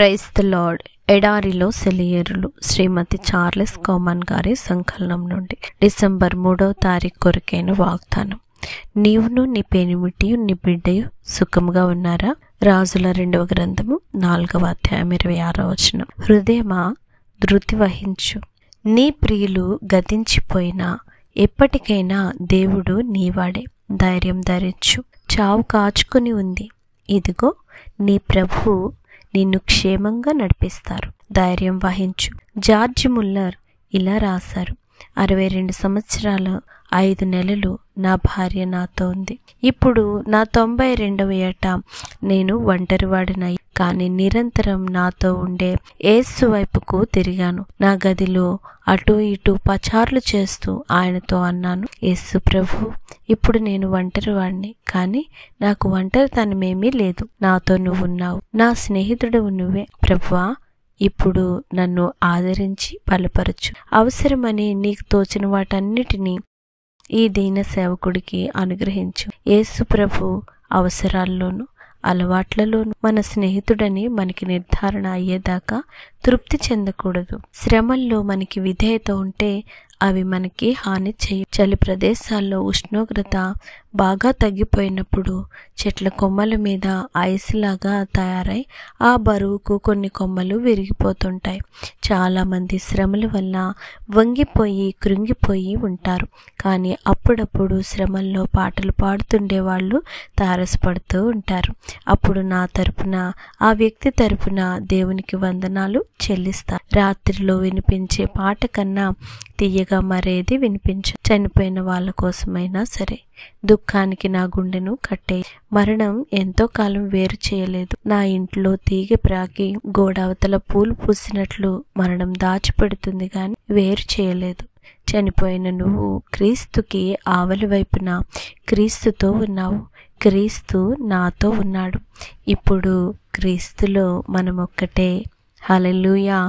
Praise the lord. ఎడారిలో సెలయేరులు శ్రీమతి Charles common గారి సంకలనం నుండి డిసెంబర్ 3వ తారీఖు కొరకైన వాగ్దానం. నీవును నీ పెనిమిటియు నీ బిడ్డయు సుఖముగా ఉన్నారా? రాజుల 2వ గ్రంథము 4వ అధ్యాయం 26వ వచనం. హృదయమా ధృతి వహించు, నీ ప్రియులు గతించిపోయినా ఎప్పటికైనా దేవుడు నీవాడే. ధైర్యం ధరించు, చావు కాచుకుని ఉంది. ఇదిగో నీ ప్రభువు నిన్ను క్షేమంగా నడిపిస్తారు. ధైర్యం వహించు. జార్జ్ ముల్లర్ ఇలా రాశారు: 62 సంవత్సరాలు 5 నెలలు నా భార్య నాతో ఉంది. ఇప్పుడు నా 92వ ఏట నేను ఒంటరివాడినై, కానీ నిరంతరం నాతో ఉండే యేసు వైపుకు తిరిగాను. నా గదిలో అటు ఇటు పచార్లు చేస్తూ ఆయనతో అన్నాను, యేసు ప్రభు, ఇప్పుడు నేను ఒంటరివాడిని, కానీ నాకు ఒంటరితనమేమీ లేదు. నాతో నువ్వు ఉన్నావు, నా స్నేహితుడు నువ్వే. ప్రభువా, ఇప్పుడు నన్ను ఆదరించి బలపరచు. అవసరమని నీకు తోచిన వాటన్నిటినీ ఈ దీన సేవకుడికి అనుగ్రహించు. యేసు ప్రభు అవసరాల్లోనూ అలవాట్లలోనూ మన స్నేహితుడని మనకి నిర్ధారణ అయ్యేదాకా తృప్తి చెందకూడదు. శ్రమల్లో మనకి విధేయత ఉంటే అవి మనకి హాని చేయు. చలి ప్రదేశాల్లో ఉష్ణోగ్రత బాగా తగ్గిపోయినప్పుడు చెట్ల కొమ్మల మీద ఐస్లాగా తయారై ఆ బరువుకు కొన్ని కొమ్మలు విరిగిపోతుంటాయి. చాలామంది శ్రమల వల్ల వంగిపోయి కృంగిపోయి ఉంటారు, కానీ అప్పుడప్పుడు శ్రమల్లో పాటలు పాడుతుండే వాళ్ళు తారసపడుతూ ఉంటారు. అప్పుడు నా తరపున, ఆ వ్యక్తి తరపున దేవునికి వందనాలు చెల్లిస్తారు. రాత్రిలో వినిపించే పాట కన్నా తీయగా మరేది వినిపించు. చనిపోయిన వాళ్ళ కోసమైనా సరే దుఃఖానికి నా గుండెను కట్టే. మరణం ఎంతో కాలం వేరు చేయలేదు. నా ఇంట్లో తీగ ప్రాకి గోడవతల పూలు పూసినట్లు మరణం దాచిపెడుతుంది గాని వేరు చేయలేదు. చనిపోయిన నువ్వు క్రీస్తుకి ఆవలి వైపున క్రీస్తుతో ఉన్నావు. క్రీస్తు నాతో ఉన్నాడు. ఇప్పుడు క్రీస్తులో మనమొక్కటే. హల్లెలూయా.